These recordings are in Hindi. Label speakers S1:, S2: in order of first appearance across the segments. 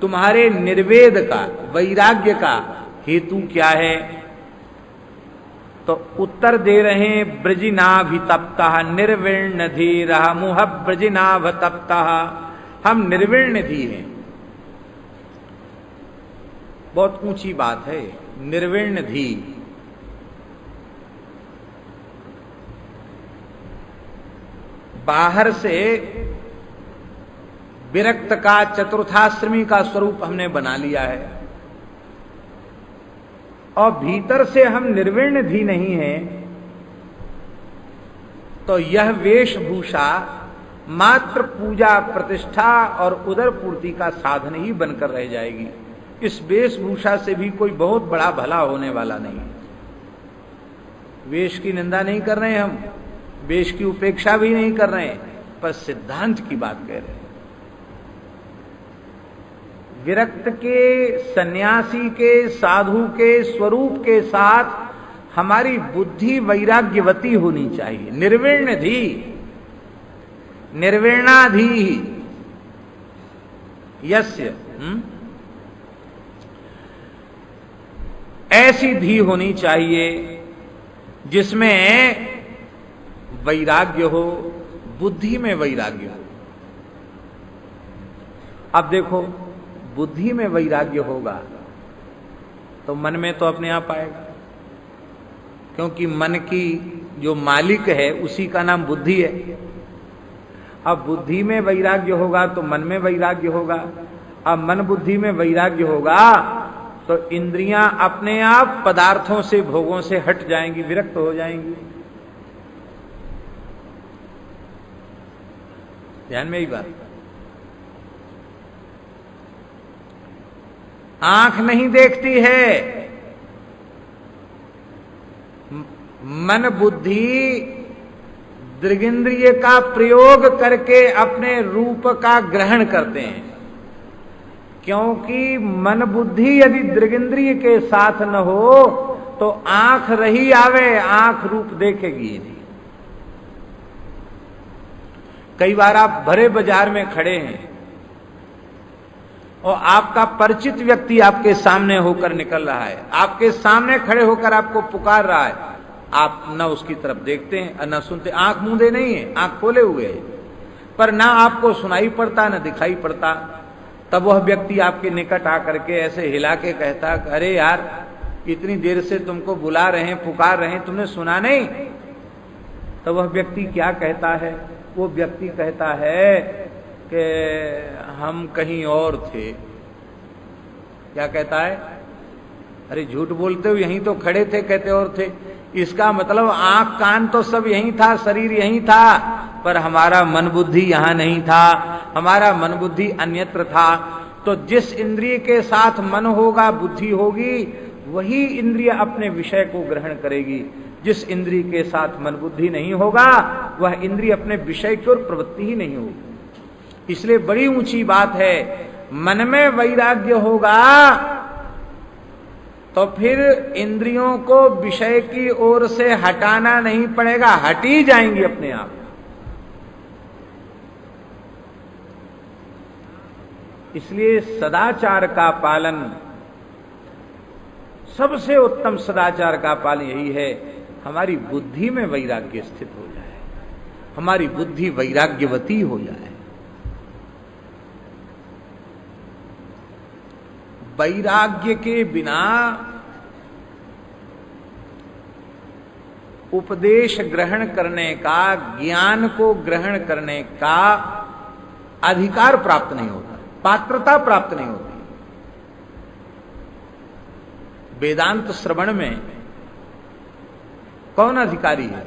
S1: तुम्हारे निर्वेद का, वैराग्य का हेतु क्या है? तो उत्तर दे रहे हैं, ब्रजिनाभितप्तः निर्विण्ण धीरः मुह ब्रजिनाभतप्तः। हम निर्विण्ण धीर हैं। बहुत ऊंची बात है, निर्विण्ण धीर। बाहर से विरक्त का, चतुर्थाश्रमी का स्वरूप हमने बना लिया है, और भीतर से हम निर्विण्ण भी नहीं हैं, तो यह वेशभूषा मात्र पूजा प्रतिष्ठा और उदर पूर्ति का साधन ही बनकर रह जाएगी। इस वेशभूषा से भी कोई बहुत बड़ा भला होने वाला नहीं। वेश की निंदा नहीं कर रहे हम, वेश की उपेक्षा भी नहीं कर रहे, पर सिद्धांत की बात कह रहे हैं। विरक्त के, सन्यासी के, साधु के स्वरूप के साथ हमारी बुद्धि वैराग्यवती होनी चाहिए। निर्विण्ण धी, निर्विण्णाधी यस्य, ऐसी धी होनी चाहिए जिसमें वैराग्य हो, बुद्धि में वैराग्य हो। अब देखो, बुद्धि में वैराग्य होगा तो मन में तो अपने आप आएगा, क्योंकि मन की जो मालिक है उसी का नाम बुद्धि है। अब बुद्धि में वैराग्य होगा तो मन में वैराग्य होगा। अब मन बुद्धि में वैराग्य होगा तो इंद्रियां अपने आप पदार्थों से, भोगों से हट जाएंगी, विरक्त हो जाएंगी। ध्यान में ही बात। आंख नहीं देखती है, मन बुद्धि दृगिंद्रिय का प्रयोग करके अपने रूप का ग्रहण करते हैं, क्योंकि मन बुद्धि यदि दृगिंद्रिय के साथ न हो तो आंख रही आवे, आंख रूप देखेगी नहीं। कई बार आप भरे बाजार में खड़े हैं और आपका परिचित व्यक्ति आपके सामने होकर निकल रहा है, आपके सामने खड़े होकर आपको पुकार रहा है, आप न उसकी तरफ देखते हैं न सुनते, आंख मूंदे नहीं है, आंख खोले हुए है, पर ना आपको सुनाई पड़ता न दिखाई पड़ता। तब वह व्यक्ति आपके निकट आकर के ऐसे हिला के कहता, अरे यार इतनी देर से तुमको बुला रहे हैं, पुकार रहे हैं, तुमने सुना नहीं? तो वह व्यक्ति क्या कहता है? वो व्यक्ति कहता है कि हम कहीं और थे। क्या कहता है? अरे झूठ बोलते हो, यहीं तो खड़े थे, कहते और थे। इसका मतलब आंख कान तो सब यहीं था, शरीर यहीं था, पर हमारा मन बुद्धि यहां नहीं था, हमारा मन बुद्धि अन्यत्र था। तो जिस इंद्रिय के साथ मन होगा, बुद्धि होगी, वही इंद्रिय अपने विषय को ग्रहण करेगी। जिस इंद्रिय के साथ मन बुद्धि नहीं होगा, वह इंद्रिय अपने विषय की ओर प्रवृत्ति ही नहीं होगी। इसलिए बड़ी ऊंची बात है, मन में वैराग्य होगा तो फिर इंद्रियों को विषय की ओर से हटाना नहीं पड़ेगा, हट ही जाएंगी अपने आप। इसलिए सदाचार का पालन, सबसे उत्तम सदाचार का पालन यही है, हमारी बुद्धि में वैराग्य स्थित हो जाए, हमारी बुद्धि वैराग्यवती हो जाए। वैराग्य के बिना उपदेश ग्रहण करने का, ज्ञान को ग्रहण करने का अधिकार प्राप्त नहीं होता, पात्रता प्राप्त नहीं होती। वेदांत श्रवण में कौन अधिकारी है?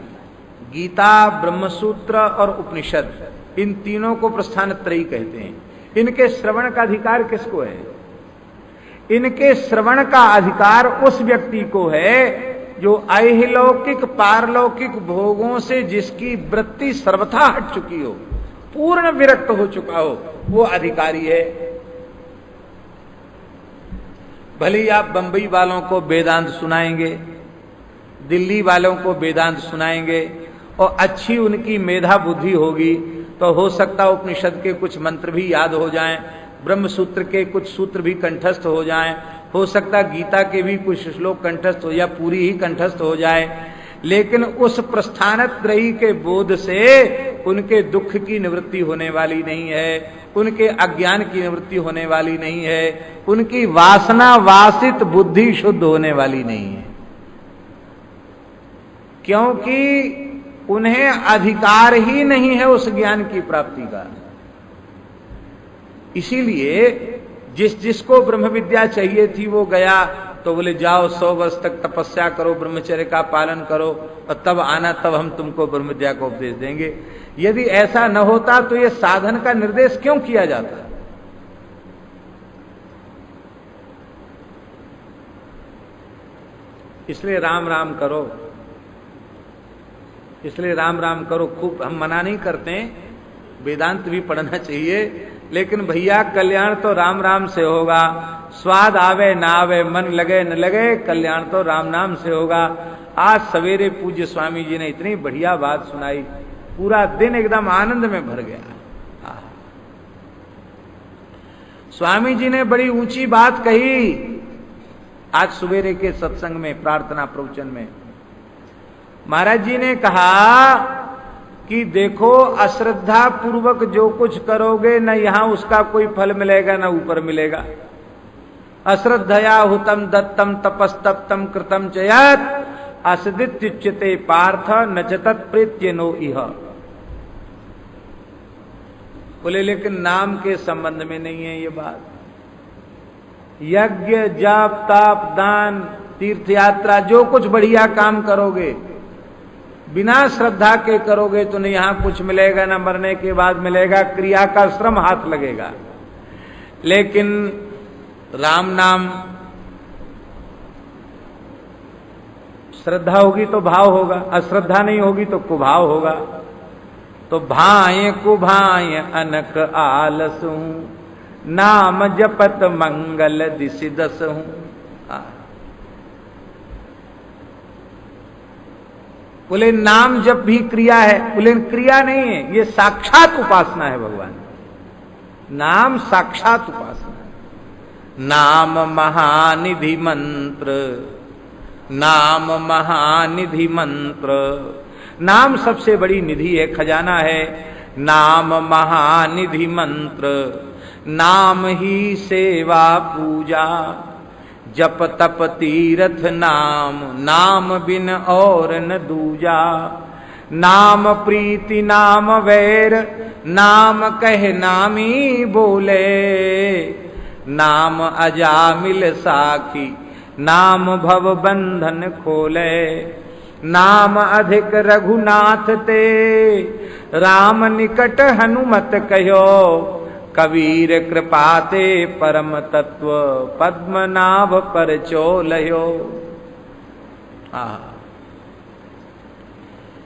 S1: गीता, ब्रह्मसूत्र और उपनिषद, इन तीनों को प्रस्थानत्रयी कहते हैं। इनके श्रवण का अधिकार किसको है? इनके श्रवण का अधिकार उस व्यक्ति को है जो ऐहिलौकिक पारलौकिक भोगों से जिसकी वृत्ति सर्वथा हट चुकी हो, पूर्ण विरक्त हो चुका हो, वो अधिकारी है। भले ही आप बंबई वालों को वेदांत सुनाएंगे, दिल्ली वालों को वेदांत सुनाएंगे और अच्छी उनकी मेधा बुद्धि होगी तो हो सकता उपनिषद के कुछ मंत्र भी याद हो जाएं, ब्रह्म सूत्र के कुछ सूत्र भी कंठस्थ हो जाएं, हो सकता गीता के भी कुछ श्लोक कंठस्थ हो या पूरी ही कंठस्थ हो जाए, लेकिन उस प्रस्थानत्रयी के बोध से उनके दुख की निवृत्ति होने वाली नहीं है, उनके अज्ञान की निवृत्ति होने वाली नहीं है, उनकी वासना वासित बुद्धि शुद्ध होने वाली नहीं है, क्योंकि उन्हें अधिकार ही नहीं है उस ज्ञान की प्राप्ति का। इसीलिए जिसको ब्रह्म विद्या चाहिए थी वो गया, तो बोले जाओ 100 वर्ष तक तपस्या करो, ब्रह्मचर्य का पालन करो और तब आना, तब हम तुमको ब्रह्म विद्या का उपदेश देंगे। यदि ऐसा न होता तो ये साधन का निर्देश क्यों किया जाता? इसलिए राम राम करो, इसलिए राम राम करो। खूब हम मना नहीं करते, वेदांत भी पढ़ना चाहिए, लेकिन भैया कल्याण तो राम राम से होगा। स्वाद आवे ना आवे, मन लगे न लगे, कल्याण तो राम नाम से होगा। आज सवेरे पूज्य स्वामी जी ने इतनी बढ़िया बात सुनाई, पूरा दिन एकदम आनंद में भर गया। स्वामी जी ने बड़ी ऊंची बात कही आज सवेरे के सत्संग में, प्रार्थना प्रवचन में। महाराज जी ने कहा कि देखो, अश्रद्धा पूर्वक जो कुछ करोगे न यहां उसका कोई फल मिलेगा न ऊपर मिलेगा। अश्रद्धया हुतम दत्तम तपस्तप्तम कृतम चयत असदित्युच्यते पार्थ न च तत्प्रीत्य नो इह। बोले लेकिन नाम के संबंध में नहीं है ये बात। यज्ञ जाप ताप दान तीर्थ यात्रा जो कुछ बढ़िया काम करोगे बिना श्रद्धा के करोगे तो न यहां कुछ मिलेगा न मरने के बाद मिलेगा, क्रिया का श्रम हाथ लगेगा। लेकिन राम नाम श्रद्धा होगी तो भाव होगा, अश्रद्धा नहीं होगी तो कुभाव होगा। तो भाए कुभाए अनक आलसू, नाम जपत मंगल दिशि दसहूं। बोले नाम जप भी क्रिया है, बोले क्रिया नहीं है, ये साक्षात उपासना है भगवान। नाम साक्षात उपासना है। नाम महानिधि मंत्र, नाम महानिधि मंत्र। नाम सबसे बड़ी निधि है, खजाना है। नाम महानिधि मंत्र, नाम ही सेवा पूजा। जप तप तीरथ नाम, नाम बिन और न दूजा। नाम प्रीति नाम वैर, नाम कह नामी बोले। नाम अजामिल साखी, नाम भव बंधन खोले। नाम अधिक रघुनाथ ते, राम निकट हनुमत कहो। कबीर कृपाते परम तत्व, पद्मनाभ पर चोलयो।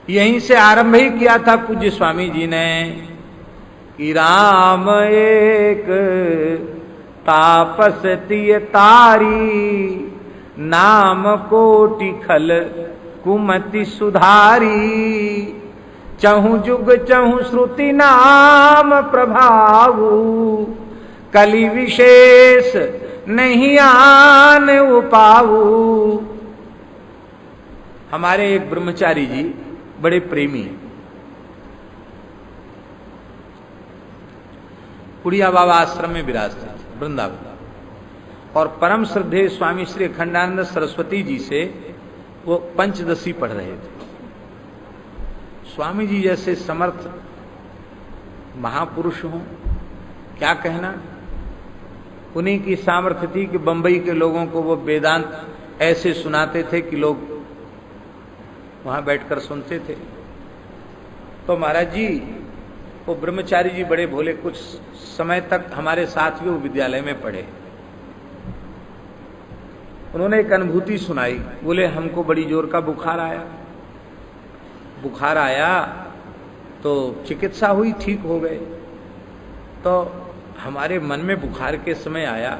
S1: यहीं से आरंभ ही किया था पूज्य स्वामी जी ने कि राम एक तापस तिय तारी, नाम कोटि खल कुमति सुधारी। चहु जुग चहु श्रुति नाम प्रभावु, कलि विशेष नहीं आन उपाऊ। हमारे एक ब्रह्मचारी जी बड़े प्रेमी हैं, कुड़िया बाबा आश्रम में विराजते थे वृंदावन, और परम श्रद्धेय स्वामी श्री अखंडानंद सरस्वती जी से वो पंचदशी पढ़ रहे थे। स्वामी जी जैसे समर्थ महापुरुष हों, क्या कहना। उन्हीं की सामर्थ्य थी कि बंबई के लोगों को वो वेदांत ऐसे सुनाते थे कि लोग वहां बैठकर सुनते थे। तो महाराज जी वो ब्रह्मचारी जी बड़े भोले, कुछ समय तक हमारे साथ भी वो विद्यालय में पढ़े। उन्होंने एक अनुभूति सुनाई। बोले हमको बड़ी जोर का बुखार आया। बुखार आया तो चिकित्सा हुई, ठीक हो गए। तो हमारे मन में बुखार के समय आया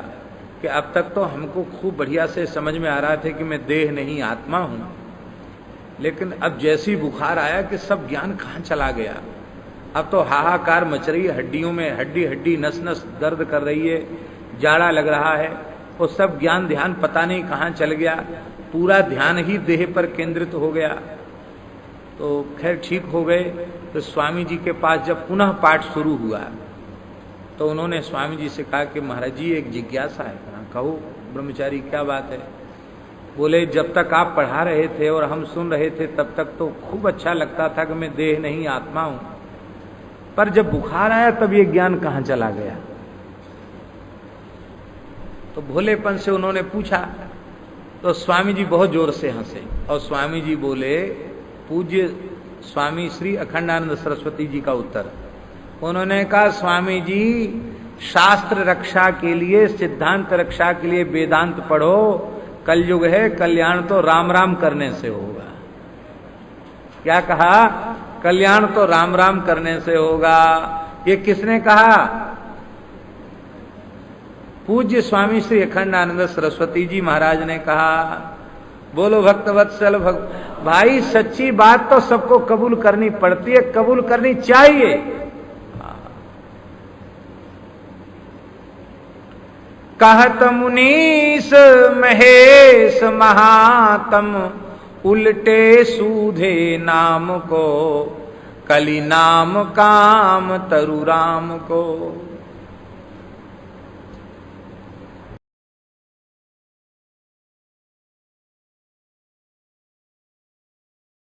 S1: कि अब तक तो हमको खूब बढ़िया से समझ में आ रहा था कि मैं देह नहीं आत्मा हूं, लेकिन अब जैसी बुखार आया कि सब ज्ञान कहाँ चला गया। अब तो हाहाकार मच रही है, हड्डियों में हड्डी हड्डी नस नस दर्द कर रही है, जाड़ा लग रहा है, वो सब ज्ञान ध्यान पता नहीं कहाँ चल गया, पूरा ध्यान ही देह पर केंद्रित हो गया। तो खैर ठीक हो गए। तो स्वामी जी के पास जब पुनः पाठ शुरू हुआ तो उन्होंने स्वामी जी से कहा कि महाराज जी एक जिज्ञासा है। कहो ब्रह्मचारी क्या बात है? बोले जब तक आप पढ़ा रहे थे और हम सुन रहे थे तब तक तो खूब अच्छा लगता था कि मैं देह नहीं आत्मा हूं, पर जब बुखार आया तब ये ज्ञान कहाँ चला गया? तो भोलेपन से उन्होंने पूछा। तो स्वामी जी बहुत जोर से हंसे और स्वामी जी बोले, पूज्य स्वामी श्री अखंडानंद सरस्वती जी का उत्तर। उन्होंने कहा स्वामी जी शास्त्र रक्षा के लिए, सिद्धांत रक्षा के लिए वेदांत पढ़ो, कलयुग है, कल्याण तो राम राम करने से होगा। क्या कहा? कल्याण तो राम राम करने से होगा। ये किसने कहा? पूज्य स्वामी श्री अखंडानंद सरस्वती जी महाराज ने कहा। बोलो भक्तवत्सल भाई, सच्ची बात तो सबको कबूल करनी पड़ती है, कबूल करनी चाहिए। कहत मुनीस महेश महात्म, उल्टे सूधे नाम को, कली नाम काम तरु राम को।